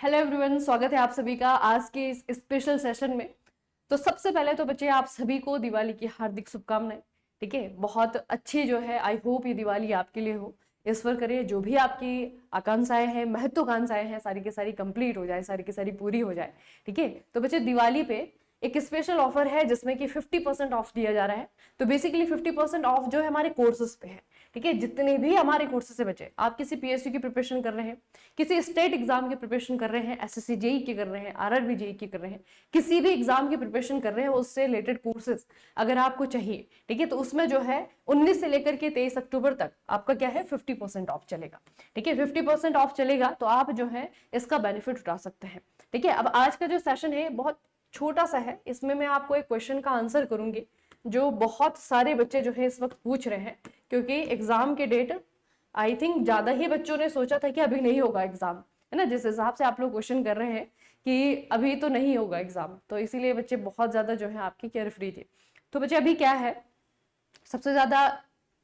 Hello everyone, स्वागत है आप सभी का आज के इस स्पेशल सेशन में। तो सबसे पहले तो बच्चे आप सभी को दिवाली की हार्दिक शुभकामनाएं। ठीक है, बहुत अच्छी जो है, आई होप ये दिवाली आपके लिए हो। ईश्वर करे जो भी आपकी आकांक्षाएं हैं, महत्वाकांक्षाएं हैं, सारी की सारी कंप्लीट हो जाए, सारी की सारी पूरी हो जाए। ठीक है, तो बच्चे दिवाली पे एक स्पेशल ऑफर है जिसमें कि 50% ऑफ दिया जा रहा है। तो बेसिकली 50% ऑफ जो है हमारे कोर्सेज पे है। ठीक है, जितने भी हमारे कोर्सेज से बचे, आप किसी पीएसयू की प्रिपरेशन कर रहे हैं, किसी स्टेट एग्जाम की प्रिपरेशन कर रहे हैं, एसएससी जेई की कर रहे हैं, आरआरबी जेई की कर रहे हैं, किसी भी एग्जाम की प्रिपरेशन कर रहे हैं, उससे रिलेटेड कोर्सेज अगर आपको चाहिए, ठीक है, तो उसमें जो है 19 से लेकर के 23 अक्टूबर तक आपका क्या है 50% ऑफ चलेगा। ठीक है, 50% ऑफ चलेगा तो आप जो है इसका बेनिफिट उठा सकते हैं। ठीक है, अब आज का जो सेशन है बहुत छोटा सा है, इसमें मैं आपको एक क्वेश्चन का आंसर करूंगी जो बहुत सारे बच्चे जो है इस वक्त पूछ रहे हैं, क्योंकि एग्जाम के डेट आई थिंक ज्यादा ही बच्चों ने सोचा था कि अभी नहीं होगा एग्जाम, है ना। जिस हिसाब से आप लोग क्वेश्चन कर रहे हैं कि अभी तो नहीं होगा एग्जाम, तो इसीलिए बच्चे बहुत ज्यादा जो है आपकी केयर फ्री थे। तो बच्चे अभी क्या है, सबसे ज्यादा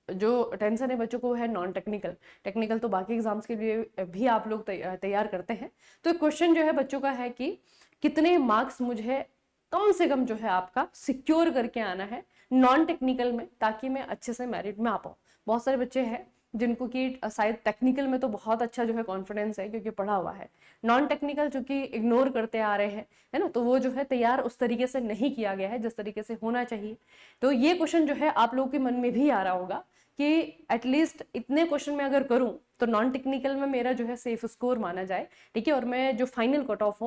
जो टेंशन है बच्चों को है नॉन टेक्निकल। टेक्निकल तो बाकी एग्जाम्स के लिए भी आप लोग तैयार करते हैं। तो क्वेश्चन जो है बच्चों का है कि कितने मार्क्स मुझे कम से कम जो है आपका सिक्योर करके आना है नॉन टेक्निकल में, ताकि मैं अच्छे से मेरिट में आ पाऊँ। बहुत सारे बच्चे हैं जिनको कि शायद टेक्निकल में तो बहुत अच्छा जो है कॉन्फिडेंस है क्योंकि पढ़ा हुआ है, नॉन टेक्निकल जो कि इग्नोर करते आ रहे हैं, है ना, तो वो जो है तैयार उस तरीके से नहीं किया गया है जिस तरीके से होना चाहिए। तो ये क्वेश्चन जो है आप लोगों के मन में भी आ रहा होगा कि एटलीस्ट इतने क्वेश्चन में अगर करूं तो नॉन टेक्निकल में मेरा जो है सेफ स्कोर माना जाए। ठीक है, और मैं जो फाइनल कट ऑफ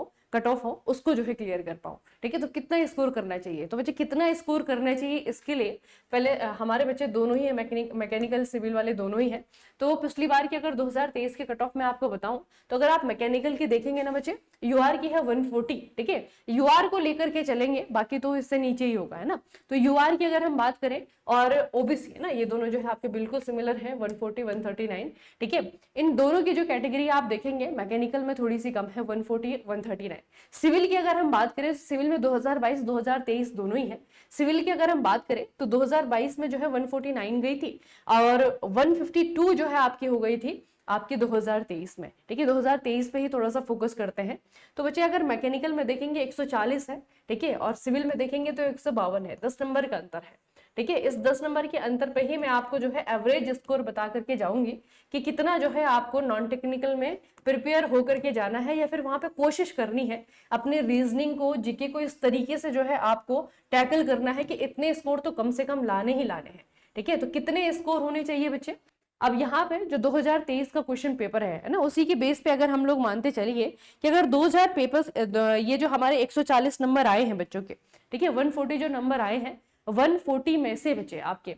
हो उसको जो है क्लियर कर पाऊं। ठीक है, तो कितना स्कोर करना चाहिए, तो बच्चे कितना स्कोर करना चाहिए इसके लिए पहले हमारे बच्चे दोनों ही है, मैकेनिकल सिविल वाले दोनों ही है। तो पिछली बार की अगर 2023 के कट ऑफ में आपको बताऊं, तो अगर आप मैकेनिकल की देखेंगे ना बच्चे, यूआर की है 140। ठीक है, यूआर को लेकर के चलेंगे, बाकी तो इससे नीचे ही होगा, है ना। तो यूआर की अगर हम बात करें और ओबीसी, है ना, ये दोनों जो है आपके बिल्कुल सिमिलर है, 140 139। ठीक है, इन दोनों की जो कैटेगरी आप देखेंगे मैकेनिकल में थोड़ी सी कम है, 140 139। सिविल की अगर हम बात करें, सिविल में 2022 2023 दोनों ही है। सिविल की अगर हम बात करें तो 2022 में जो है 149 गई थी और 152 जो है आपकी हो गई थी आपकी 2023 में। ठीक है, 2023 पे ही थोड़ा सा फोकस करते हैं। तो बच्चे अगर मैकेनिकल में देखेंगे 140 है, ठीक है, और सिविल में देखेंगे तो 152 है, 10 नंबर का अंतर है। ठीक है, इस 10 नंबर के अंतर पे ही मैं आपको जो है एवरेज स्कोर बता करके जाऊंगी कि कितना जो है आपको नॉन टेक्निकल में प्रिपेयर होकर के जाना है, या फिर वहां पे कोशिश करनी है अपने रीजनिंग को, जीके को इस तरीके से जो है आपको टैकल करना है कि इतने स्कोर तो कम से कम लाने ही लाने हैं। ठीक है, तो कितने स्कोर होने चाहिए बच्चे। अब यहाँ पे जो 2023 का क्वेश्चन पेपर है ना, उसी के बेस पे अगर हम लोग मानते चलिए कि अगर 2000 पेपर्स, ये जो हमारे 140 नंबर आए हैं बच्चों के, ठीक है, 140 जो नंबर आए हैं, 140 में से बच्चे आपके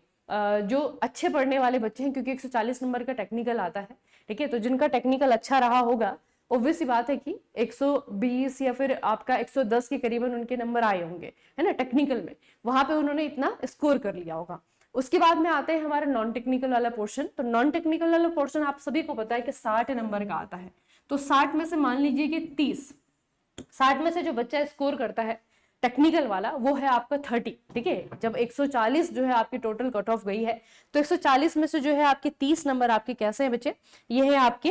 जो अच्छे पढ़ने वाले बच्चे हैं, क्योंकि 140 नंबर का टेक्निकल आता है। ठीक है, तो जिनका टेक्निकल अच्छा रहा होगा, ऑब्वियस सी बात है कि 120 या फिर आपका 110 के करीबन उनके नंबर आए होंगे, है ना, टेक्निकल में, वहां पे उन्होंने इतना स्कोर कर लिया होगा। उसके बाद में आते हैं हमारा नॉन टेक्निकल वाला पोर्शन। तो नॉन टेक्निकल वाला पोर्शन आप सभी को पता है कि 60 नंबर का आता है। तो 60 में से मान लीजिए कि 60 में से जो बच्चा स्कोर करता है टेक्निकल वाला, वो है आपका 30। ठीक है, जब 140 जो है आपकी टोटल कट ऑफ गई है, तो 140 में से जो है आपके 30 नंबर आपके कैसे हैं बच्चे, ये है आपके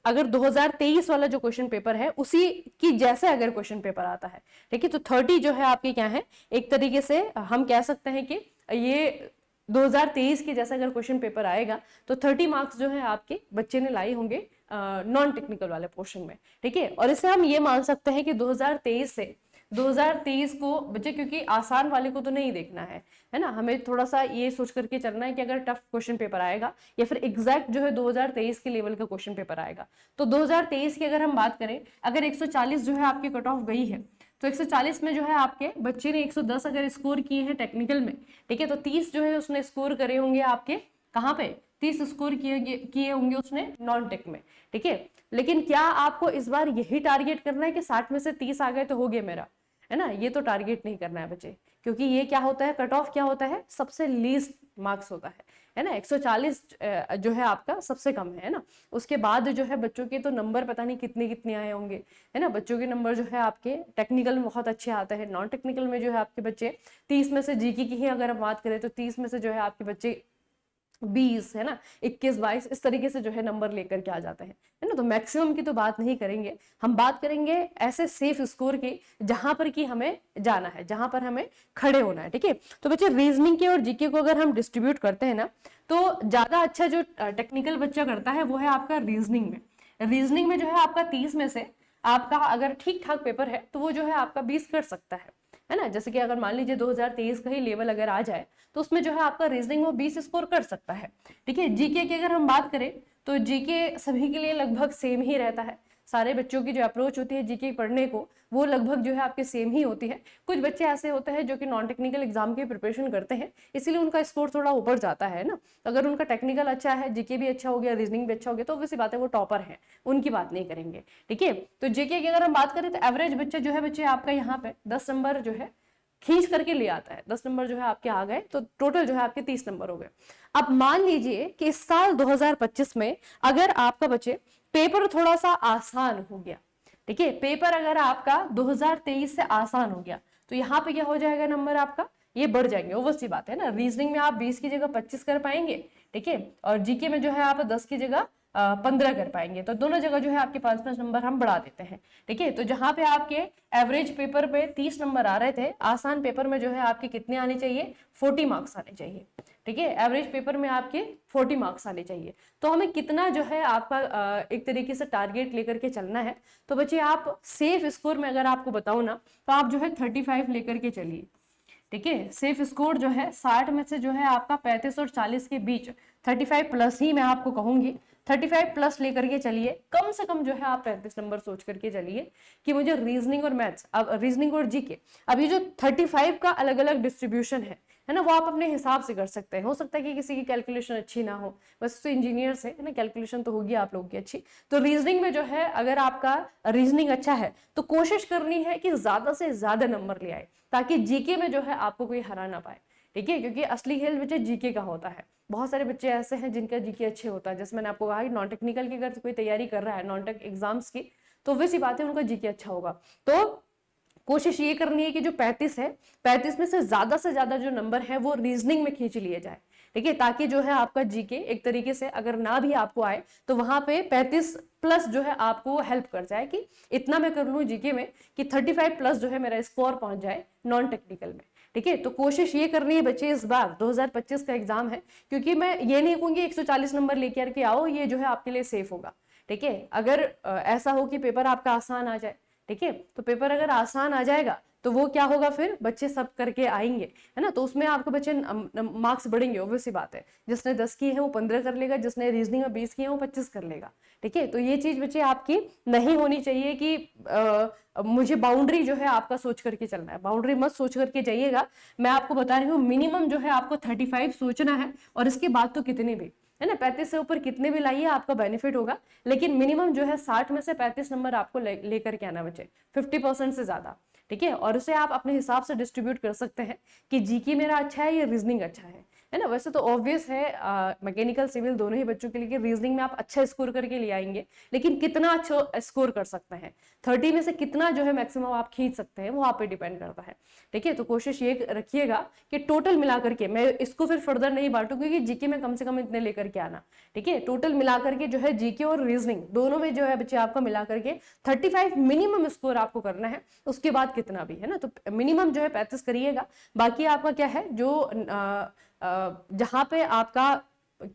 अगर 2023 वाला जो क्वेश्चन पेपर है उसी की जैसे अगर क्वेश्चन पेपर आता है, ठीक है, तो 30 जो है आपके क्या है, एक तरीके से हम कह सकते हैं कि ये 2023 के जैसा अगर क्वेश्चन पेपर आएगा तो 30 मार्क्स जो है आपके बच्चे ने लाए होंगे नॉन टेक्निकल वाले पोर्शन में। ठीक है, और इससे हम ये मान सकते हैं कि 2023 से 2023 को बच्चे, क्योंकि आसान वाले को तो नहीं देखना है ना, हमें थोड़ा सा ये सोच करके चलना है कि अगर टफ क्वेश्चन पेपर आएगा या फिर एग्जैक्ट जो है 2023 के लेवल का क्वेश्चन पेपर आएगा, तो 2023 की अगर हम बात करें, अगर 140 जो है आपकी कट ऑफ गई है, तो 140 में जो है आपके बच्चे ने 110 अगर स्कोर किए हैं टेक्निकल में, ठीक है, तो 30 जो है उसने स्कोर करे होंगे आपके कहाँ पे, 30 स्कोर किए होंगे उसने नॉन टेक में। ठीक है, लेकिन क्या आपको इस बार यही टारगेट करना है कि 60 में से 30 आ गए तो हो गया मेरा, है ना, ये तो टारगेट नहीं करना है बच्चे, क्योंकि ये क्या होता है, कट ऑफ क्या होता है, सबसे लीस्ट मार्क्स होता है ना। 140 जो है आपका सबसे कम है ना, उसके बाद जो है बच्चों के तो नंबर पता नहीं कितने कितने आए होंगे, है ना। बच्चों के नंबर जो है आपके टेक्निकल में बहुत अच्छे आते हैं, नॉन टेक्निकल में जो है आपके बच्चे 30 में से जीके की ही अगर हम बात करें तो 30 में से जो है आपके बच्चे 20 है ना, 21 22 इस तरीके से जो है नंबर लेकर के आ जाते हैं, है ना। तो मैक्सिमम की तो बात नहीं करेंगे, हम बात करेंगे ऐसे सेफ स्कोर की जहां पर कि हमें जाना है, जहां पर हमें खड़े होना है, ठीक है। तो बच्चे रीजनिंग के और जीके को अगर हम डिस्ट्रीब्यूट करते हैं ना, तो ज्यादा अच्छा जो टेक्निकल बच्चा करता है वो है आपका रीजनिंग में। रीजनिंग में जो है आपका 30 में से आपका अगर ठीक ठाक पेपर है तो वो जो है आपका 20 कर सकता है ना। जैसे कि अगर मान लीजिए 2023 का ही लेवल अगर आ जाए तो उसमें जो है आपका रीजनिंग वो 20 स्कोर कर सकता है, ठीक है। जीके की अगर हम बात करें तो जीके सभी के लिए लगभग सेम ही रहता है, सारे बच्चों की जो अप्रोच होती है जीके पढ़ने को वो लगभग जो है आपके सेम ही होती है। कुछ बच्चे ऐसे होते हैं जो कि नॉन टेक्निकल एग्जाम की प्रिपरेशन करते हैं, इसीलिए उनका स्कोर थोड़ा ऊपर जाता है ना। अगर उनका टेक्निकल अच्छा है, जीके भी अच्छा हो गया, रीजनिंग भी अच्छा हो गया, तो वैसी बात है वो टॉपर है, उनकी बात नहीं करेंगे, ठीक है। तो जीके की अगर हम बात करें तो एवरेज बच्चा जो है बच्चे आपका यहाँ पे 10 नंबर जो है खींच करके ले आता है, 10 नंबर जो है आपके आ गए तो टोटल जो है आपके 30 नंबर हो गए। अब मान लीजिए कि इस साल 2025 में अगर आपका बच्चे पेपर थोड़ा सा आसान हो गया, ठीक है, पेपर अगर आपका 2023 से आसान हो गया तो यहाँ पे क्या हो जाएगा, नंबर आपका ये बढ़ जाएंगे, ओवर सी बात है ना। रीजनिंग में आप 20 की जगह 25 कर पाएंगे, ठीक है, और जीके में जो है आप 10 की जगह 15 कर पाएंगे, तो दोनों जगह जो है आपके 5-5 नंबर हम बढ़ा देते हैं, ठीक है। तो जहां पे आपके एवरेज पेपर पे 30 नंबर आ रहे थे, आसान पेपर में जो है आपके कितने आने चाहिए, 40 मार्क्स आने चाहिए, ठीक है। एवरेज पेपर में आपके 40 मार्क्स आने चाहिए। तो हमें कितना जो है आपका एक तरीके से टारगेट लेकर के चलना है। तो बच्चे आप सेफ स्कोर में अगर आपको बताओ ना तो आप जो है 35 लेकर के चलिए, ठीक है। सेफ स्कोर जो है 60 में से जो है आपका 35 और 40 के बीच 35 प्लस ही मैं आपको कहूंगी, 35 प्लस लेकर के चलिए, कम से कम जो है आप 35 नंबर सोच करके चलिए कि मुझे रीजनिंग और मैथ्स, अब रीजनिंग और जीके, अब ये जो 35 का अलग अलग डिस्ट्रीब्यूशन है ना, वो आप अपने हिसाब से कर सकते हैं। हो सकता है कि किसी की कैलकुलेशन अच्छी ना हो, बस तो इंजीनियर से है ना, कैलकुलेशन तो होगी आप लोगों की अच्छी। तो रीजनिंग में जो है अगर आपका रीजनिंग अच्छा है तो कोशिश करनी है कि ज्यादा से ज्यादा नंबर ले आए, ताकि जीके में जो है आपको कोई हरा ना पाए, ठीक है, क्योंकि असली खेल बच्चे जीके का होता है। बहुत सारे बच्चे ऐसे हैं जिनका जीके अच्छे होता है, जैसे मैंने आपको कहा नॉन टेक्निकल की अगर कोई तैयारी कर रहा है, नॉन टेक एग्जाम्स की, तो वैसी बात है उनका जीके अच्छा होगा। तो कोशिश ये करनी है कि जो 35 है, 35 में से ज्यादा जो नंबर है वो रीजनिंग में खींच लिए जाए, ठीक है, ताकि जो है आपका जीके एक तरीके से अगर ना भी आपको आए तो वहां पे 35 प्लस जो है आपको हेल्प कर जाए कि इतना मैं कर लूं जीके में कि 35 प्लस जो है मेरा स्कोर पहुंच जाए नॉन टेक्निकल में, ठीक है। तो कोशिश ये करनी है बच्चे, इस बार 2025 का एग्जाम है, क्योंकि मैं ये नहीं कहूंगी 140 नंबर लेकर के आओ, ये जो है आपके लिए सेफ होगा, ठीक है। अगर ऐसा हो कि पेपर आपका आसान आ जाए, ठीक है, तो पेपर अगर आसान आ जाएगा तो वो क्या होगा, फिर बच्चे सब करके आएंगे, है ना, तो उसमें आपके बच्चे मार्क्स बढ़ेंगे, ऑब्वियस सी बात है। जिसने 10 की है वो 15 कर लेगा, जिसने रीजनिंग में 20 की है वो 25 कर लेगा, ठीक है। तो ये चीज बच्चे आपकी नहीं होनी चाहिए कि मुझे बाउंड्री जो है आपका सोच करके चलना है, बाउंड्री मत सोच करके जाइएगा। मैं आपको बता रही हूँ मिनिमम जो है आपको 35 सोचना है, और इसके बाद तो कितने भी, है ना, 35 से ऊपर कितने भी लाइए आपका बेनिफिट होगा, लेकिन मिनिमम जो है 60 में से 35 नंबर आपको लेकर के आना बचे, 50% से ज्यादा, ठीक है। और उसे आप अपने हिसाब से डिस्ट्रीब्यूट कर सकते हैं कि जीके मेरा अच्छा है या रीजनिंग अच्छा है ना। वैसे तो ऑब्वियस है मैकेनिकल सिविल दोनों ही बच्चों के लिए कि रीजनिंग में आप अच्छा स्कोर करके ले आएंगे, लेकिन कितना अच्छा स्कोर कर सकते हैं, 30 में से कितना जो है मैक्सिमम आप खींच सकते हैं, वो आप पे डिपेंड करता है, ठीक है। तो कोशिश ये रखिएगा कि टोटल मिला करके, मैं इसको फिर फर्दर नहीं बांटू क्योंकि जीके में कम से कम इतने लेकर के आना, ठीक है। टोटल मिला करके जो है जीके और रीजनिंग दोनों में जो है बच्चे आपका मिला करके 35 मिनिमम स्कोर आपको करना है, उसके बाद कितना भी, है ना। तो मिनिमम जो है 35 करिएगा, बाकी आपका क्या है जो जहां पे आपका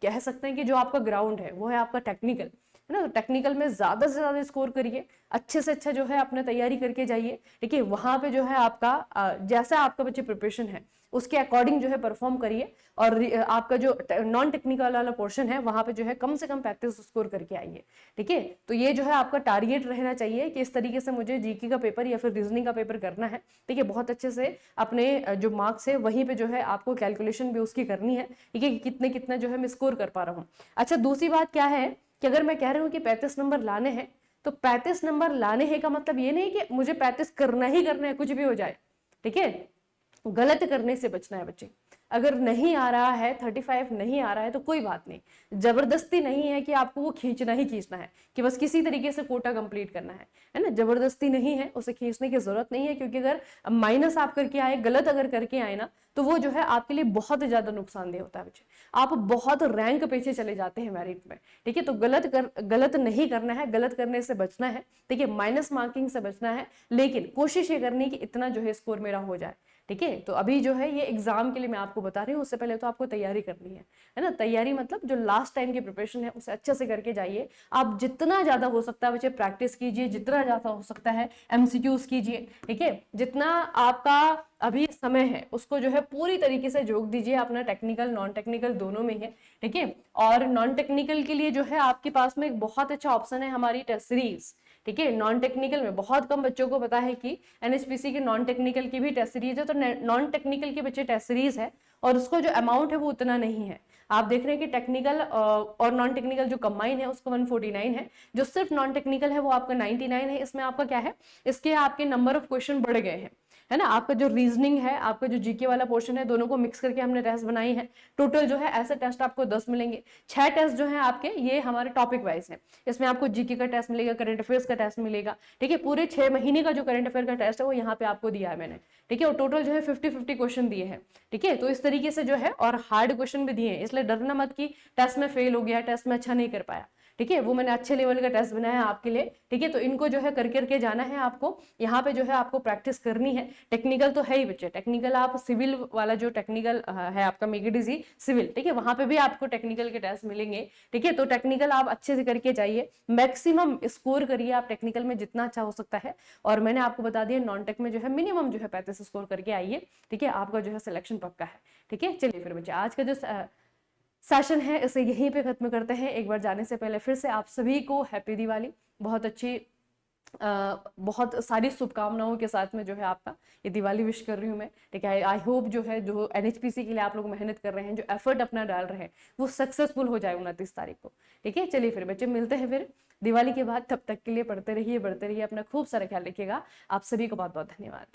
कह सकते हैं कि जो आपका ग्राउंड है वो है आपका टेक्निकल, है ना। तो टेक्निकल में ज्यादा से ज्यादा स्कोर करिए, अच्छे से अच्छा जो है अपने तैयारी करके जाइए, ठीक है। वहां पे जो है आपका जैसा आपका बच्चे प्रिपरेशन है उसके अकॉर्डिंग जो है परफॉर्म करिए, और आपका जो नॉन टेक्निकल वाला पोर्शन है वहां पे जो है कम से कम 35 स्कोर करके आइए, ठीक है। तो ये जो है आपका टारगेट रहना चाहिए कि इस तरीके से मुझे जीके का पेपर या फिर रीजनिंग का पेपर करना है, ठीक है। बहुत अच्छे से अपने जो मार्क्स है वहीं पे जो है आपको कैलकुलेशन भी उसकी करनी है, ठीक है, कितने कितने जो है मैं स्कोर कर पा रहा हूँ। अच्छा, दूसरी बात क्या है कि अगर मैं कह रही हूँ कि 35 नंबर लाने हैं, तो 35 नंबर लाने हैं का मतलब ये नहीं कि मुझे 35 करना ही करना है, कुछ भी हो जाए, ठीक है। गलत करने से बचना है बच्चे। अगर नहीं आ रहा है 35 नहीं आ रहा है तो कोई बात नहीं, जबरदस्ती नहीं है कि आपको वो खींचना ही खींचना है कि बस किसी तरीके से कोटा कंप्लीट करना है ना, जबरदस्ती नहीं है, उसे खींचने की जरूरत नहीं है, क्योंकि अगर माइनस आप करके आए, गलत अगर करके आए ना, तो वो जो है आपके लिए बहुत ज्यादा नुकसानदेह होता है बच्चे, आप बहुत रैंक पीछे चले जाते हैं मेरिट में, ठीक है। तो गलत नहीं करना है, गलत करने से बचना है, ठीक है, माइनस मार्किंग से बचना है, लेकिन कोशिश ये करनी कि इतना जो है स्कोर मेरा हो जाए, ठीक है। तो अभी जो है ये एग्जाम के लिए मैं आपको बता रही हूँ, उससे पहले तो आपको तैयारी करनी है ना, तैयारी मतलब जो लास्ट टाइम की प्रिपरेशन है उसे अच्छे से करके जाइए। आप जितना ज्यादा हो सकता है बच्चे प्रैक्टिस कीजिए, जितना ज्यादा हो सकता है एमसीक्यूज कीजिए, ठीक है, जितना आपका अभी समय है उसको जो है पूरी तरीके से जोक दीजिए, अपना टेक्निकल नॉन टेक्निकल दोनों में है, ठीक है। और नॉन टेक्निकल के लिए जो है आपके पास में एक बहुत अच्छा ऑप्शन है हमारी टेस्ट सीरीज, ठीक है। नॉन टेक्निकल में बहुत कम बच्चों को पता है कि एनएचपीसी के नॉन टेक्निकल की भी टेस्ट सीरीज है, तो नॉन टेक्निकल के बच्चे टेस्ट सीरीज है और उसको जो अमाउंट है वो उतना नहीं है। आप देख रहे हैं कि टेक्निकल और नॉन टेक्निकल जो कंबाइन है उसका 149 है, जो सिर्फ नॉन टेक्निकल है वो आपका 99 है। इसमें आपका क्या है, इसके आपके नंबर ऑफ क्वेश्चन बढ़ गए हैं, है ना। आपका जो रीजनिंग है, आपका जो जीके वाला पोर्शन है, दोनों को मिक्स करके हमने टेस्ट बनाई है। टोटल जो है ऐसे टेस्ट आपको 10 मिलेंगे। 6 टेस्ट जो है आपके ये हमारे टॉपिक वाइज है, इसमें आपको जीके का टेस्ट मिलेगा, करंट अफेयर्स का टेस्ट मिलेगा, ठीक है। पूरे 6 महीने का जो करंट अफेयर का टेस्ट है वो यहाँ पे आपको दिया है मैंने, ठीक है। और टोटल जो है 50-50 क्वेश्चन दिए हैं, ठीक है। तो इस तरीके से जो है, और हार्ड क्वेश्चन भी दिए हैं, इसलिए डरना मत कि टेस्ट में फेल हो गया, टेस्ट में अच्छा नहीं कर पाया, ठीक है। वो मैंने अच्छे लेवल का टेस्ट बनाया है आपके लिए, ठीक है। तो इनको जो है करके जाना है आपको, यहाँ पे जो है आपको प्रैक्टिस करनी है। टेक्निकल तो है ही बच्चे, टेक्निकल आप सिविल वाला जो टेक्निकल है आपका मेक इट इजी सिविल, ठीक है, वहां पे भी आपको टेक्निकल के टेस्ट मिलेंगे, ठीक है। तो टेक्निकल आप अच्छे से करके जाइए, मैक्सिमम स्कोर करिए आप टेक्निकल में जितना अच्छा हो सकता है। और मैंने आपको बता दिया नॉन टेक में जो है मिनिमम जो है 35 स्कोर करके आइए, ठीक है, आपका जो है सिलेक्शन पक्का है, ठीक है। चलिए फिर बच्चे आज का जो सेशन है इसे यहीं पे खत्म करते हैं। एक बार जाने से पहले फिर से आप सभी को हैप्पी दिवाली, बहुत अच्छी बहुत सारी शुभकामनाओं के साथ में जो है आपका ये दिवाली विश कर रही हूँ मैं, ठीक है। आई होप जो है जो एनएचपीसी के लिए आप लोग मेहनत कर रहे हैं, जो एफर्ट अपना डाल रहे हैं, वो सक्सेसफुल हो जाए 29 तारीख को, ठीक है। चलिए फिर बच्चे मिलते हैं फिर दिवाली के बाद, तब तक के लिए पढ़ते रहिए, बढ़ते रहिए, अपना खूब सारा ख्याल रखिएगा। आप सभी को बहुत बहुत धन्यवाद।